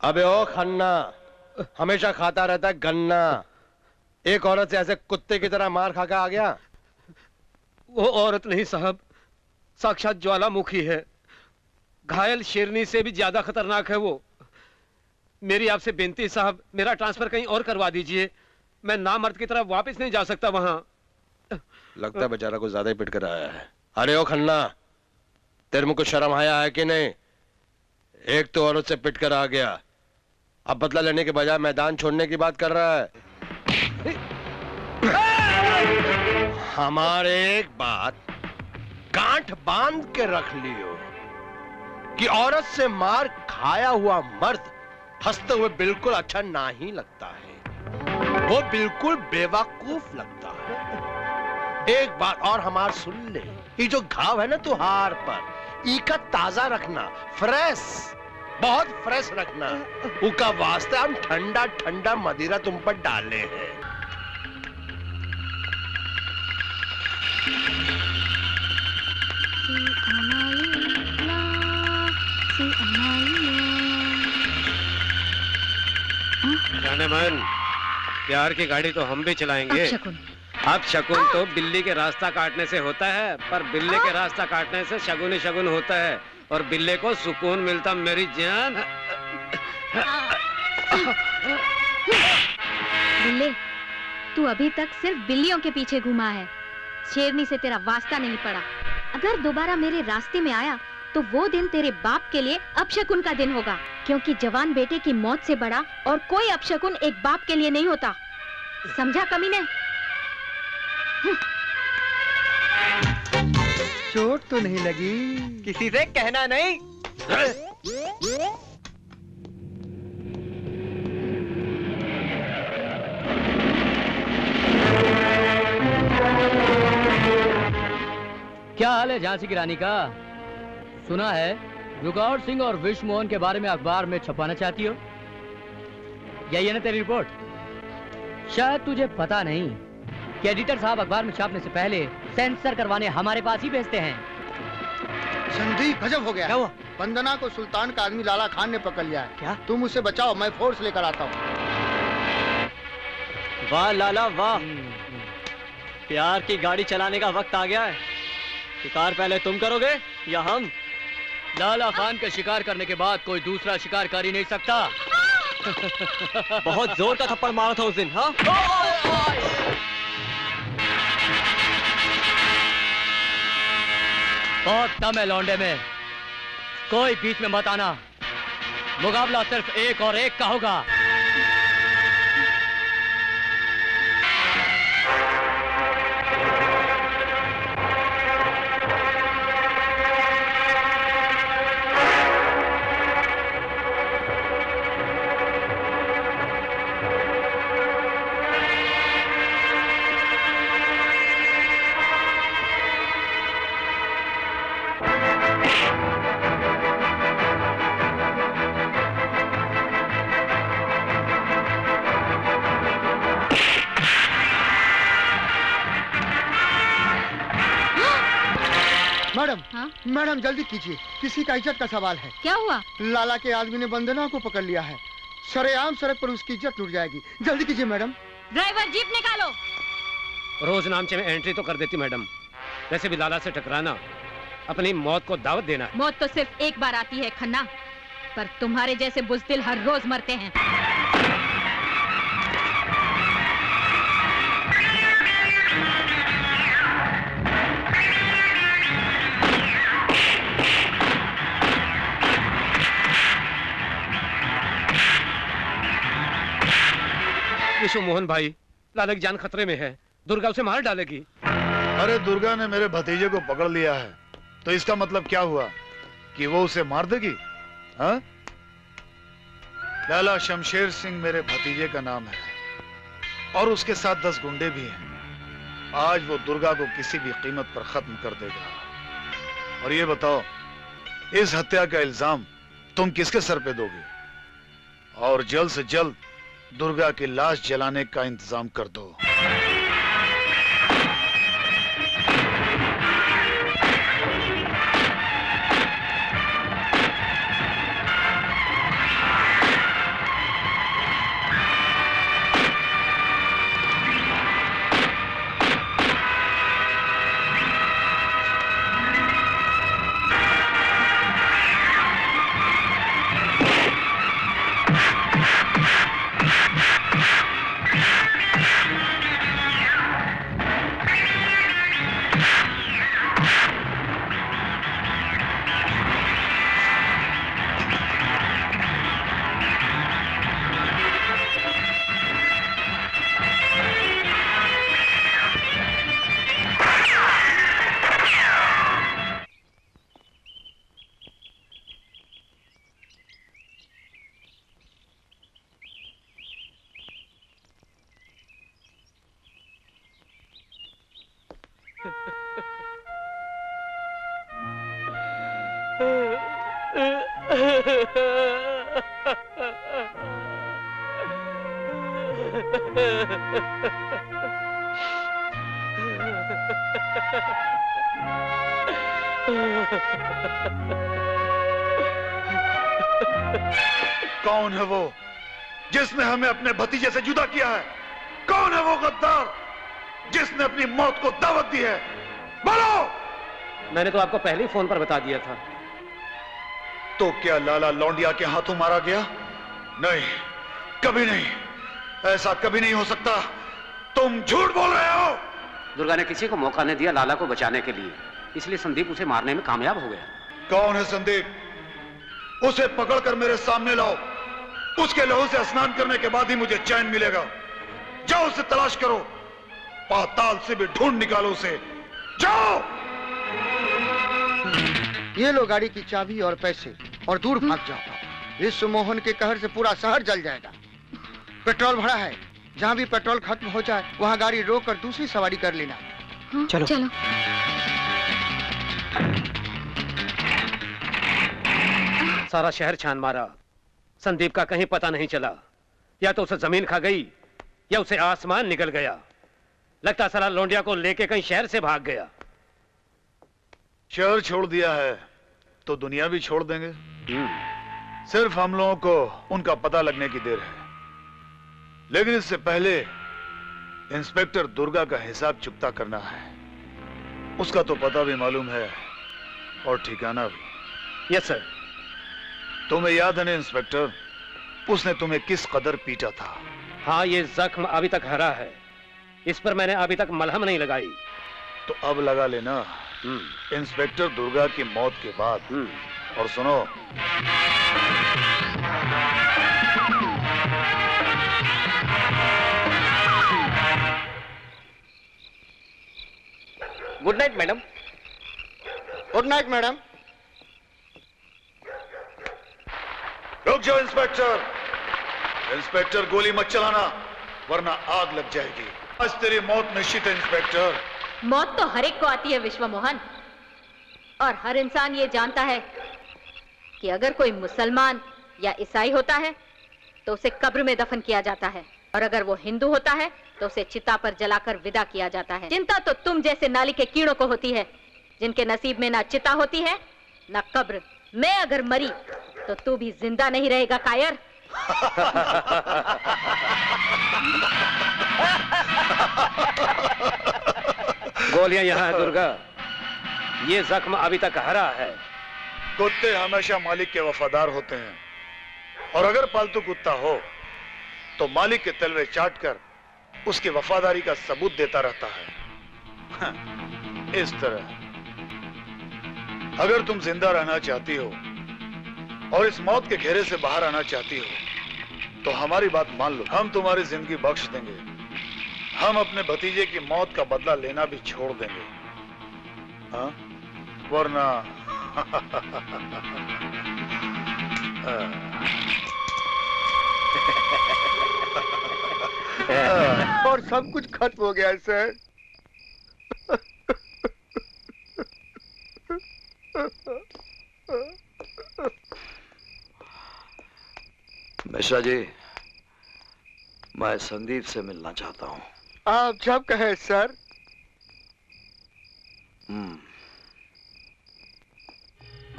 अबे ओ खन्ना, हमेशा खाता रहता है गन्ना। एक औरत से ऐसे कुत्ते की तरह मार खा के आ गया। वो औरत नहीं साहब, साक्षात ज्वालामुखी है। घायल शेरनी से भी ज्यादा खतरनाक है वो। मेरी आपसे बेनती है साहब, मेरा ट्रांसफर कहीं और करवा दीजिए। मैं नामर्द की तरफ वापस नहीं जा सकता वहां। लगता है बेचारा को ज्यादा ही पिट कर आया है। अरे ओ खन्ना, तेरे में कुछ शर्म आया है कि नहीं? एक तो औरत से पिट कर आ गया, अब बदला लेने के बजाय मैदान छोड़ने की बात कर रहा है। हमारे एक बात गांठ बांध के रख लियो कि औरत से मार खाया हुआ मर्द हंसते हुए बिल्कुल अच्छा ना ही लगता है, वो बिल्कुल बेवकूफ लगता है। एक बात और हमार सुन ले, ये जो घाव है ना तुहार पर, इका ताजा रखना, फ्रेश, बहुत फ्रेश रखना। उका वास्ते हम ठंडा ठंडा मदिरा तुम पर डाले हैं। जाने मन, प्यार की गाड़ी तो हम भी चलाएंगे। अब शकुन तो बिल्ली के रास्ता काटने से होता है, पर बिल्ली के रास्ता काटने से शगुन ही शगुन होता है, और बिल्ले को सुकून मिलता मेरी जान। बिल्ले, तू अभी तक सिर्फ बिल्लियों के पीछे घूमा है, शेरनी से तेरा वास्ता नहीं पड़ा। अगर दोबारा मेरे रास्ते में आया तो वो दिन तेरे बाप के लिए अपशकुन का दिन होगा, क्योंकि जवान बेटे की मौत से बड़ा और कोई अपशकुन एक बाप के लिए नहीं होता। समझा कमीने? चोट तो नहीं लगी? किसी से कहना नहीं। क्या हाल है झांसी की रानी का? सुना है रुकावट सिंह और विश्व मोहन के बारे में अखबार में छपाना चाहती हो। यही है ना तेरी रिपोर्ट? शायद तुझे पता नहीं कि एडिटर साहब अखबार में छापने से पहले सेंसर करवाने हमारे पास ही भेजते हैं। संधि गजब हो गया। क्या हुआ? वंदना को सुल्तान का आदमी लाला खान ने पकड़ लिया है। क्या? तुम उसे बचाओ, मैं फोर्स लेकर आता हूँ। वाह लाला वाह, प्यार की गाड़ी चलाने का वक्त आ गया है। शिकार पहले तुम करोगे या हम? लाला खान का शिकार करने के बाद कोई दूसरा शिकार कर ही नहीं सकता। बहुत जोर का थप्पड़ मारा था उस दिन। हाँ, बहुत दम है लौंडे में, कोई बीच में मत आना। मुकाबला सिर्फ एक और एक का होगा। मैडम, हाँ? मैडम जल्दी कीजिए, किसी का इज्जत का सवाल है। क्या हुआ? लाला के आदमी ने वंदना को पकड़ लिया है। सरेआम सड़क पर उसकी इज्जत लुट जाएगी। जल्दी कीजिए मैडम। ड्राइवर जीप निकालो। रोज नामचे में एंट्री तो कर देती मैडम, वैसे भी लाला से टकराना अपनी मौत को दावत देना। मौत तो सिर्फ एक बार आती है खन्ना, पर तुम्हारे जैसे बुज़दिल हर रोज मरते हैं। विश्व मोहन भाई, लाला की जान खतरे में है, दुर्गा उसे मार डालेगी। अरे दुर्गा ने मेरे भतीजे को पकड़ लिया है, तो इसका मतलब क्या हुआ कि वो उसे मार देगी? हाँ? लाला शमशेर सिंह मेरे भतीजे का नाम है और उसके साथ 10 गुंडे भी हैं। आज वो दुर्गा को किसी भी कीमत पर खत्म कर देगा। और ये बताओ, इस हत्या का इल्जाम तुम किसके सर पे दोगे? और जल्द से जल्द दुर्गा की लाश जलाने का इंतजाम कर दो। कौन है वो जिसने हमें अपने भतीजे से जुदा किया है? कौन है वो गद्दार जिसने अपनी मौत को दावत दी है? बोलो! मैंने तो आपको पहले ही फोन पर बता दिया था। तो क्या लाला लौंडिया के हाथों मारा गया? नहीं, कभी नहीं। ऐसा कभी नहीं हो सकता। तुम झूठ बोल रहे हो। दुर्गा ने किसी को मौका नहीं दिया लाला को बचाने के लिए, इसलिए संदीप उसे मारने में कामयाब हो गया। कौन है संदीप? उसे पकड़कर मेरे सामने लाओ। उसके लहू से स्नान करने के बाद ही मुझे चैन मिलेगा। जाओ उसे तलाश करो, पाताल से भी ढूंढ निकालो उसे। जाओ। ये लो गाड़ी की चाबी और पैसे और दूर भाग जाओ। इस मोहन के कहर से पूरा शहर जल जाएगा। पेट्रोल भरा है, जहाँ भी पेट्रोल खत्म हो जाए वहाँ गाड़ी रोक कर दूसरी सवारी कर लेना। चलो चलो। सारा शहर छान मारा, संदीप का कहीं पता नहीं चला। या तो उसे जमीन खा गई या उसे आसमान निकल गया। लगता साला लौंडिया को लेके कहीं शहर से भाग गया। शहर छोड़ दिया है तो दुनिया भी छोड़ देंगे। सिर्फ हम लोगों को उनका पता लगने की देर है। लेकिन इससे पहले इंस्पेक्टर दुर्गा का हिसाब चुकता करना है। उसका तो पता भी मालूम है और ठिकाना भी। Yes sir. तुम्हें याद है ना इंस्पेक्टर, उसने तुम्हें किस कदर पीटा था? हाँ, ये जख्म अभी तक हरा है। इस पर मैंने अभी तक मलहम नहीं लगाई। तो अब लगा लेना इंस्पेक्टर दुर्गा की मौत के बाद। और सुनो, good night madam. Good night madam. रुक जाओ इंस्पेक्टर। इंस्पेक्टर गोली मत चलाना वरना आग लग जाएगी। आज तेरी मौत निश्चित है इंस्पेक्टर। मौत तो हर एक को आती है विश्व मोहन, और हर इंसान ये जानता है कि अगर कोई मुसलमान या ईसाई होता है तो उसे कब्र में दफन किया जाता है, और अगर वो हिंदू होता है तो उसे चिता पर जलाकर विदा किया जाता है। चिंता तो तुम जैसे नाली के कीड़ों को होती है, जिनके नसीब में ना चिता होती है ना कब्र। मैं अगर मरी तो तू भी जिंदा नहीं रहेगा कायर। गोलियां यहाँ है दुर्गा, ये जख्म अभी तक हरा है। कुत्ते हमेशा मालिक के वफादार होते हैं, और अगर पालतू कुत्ता हो तो मालिक के तलवे चाटकर उसकी वफादारी का सबूत देता रहता है। इस तरह अगर तुम जिंदा रहना चाहती हो और इस मौत के घेरे से बाहर आना चाहती हो तो हमारी बात मान लो। हम तुम्हारी जिंदगी बख्श देंगे। हम अपने भतीजे की मौत का बदला लेना भी छोड़ देंगे। हाँ? वरना और सब कुछ खत्म हो गया सर। मिश्रा जी, मैं संदीप से मिलना चाहता हूँ। आप जब कहें सर।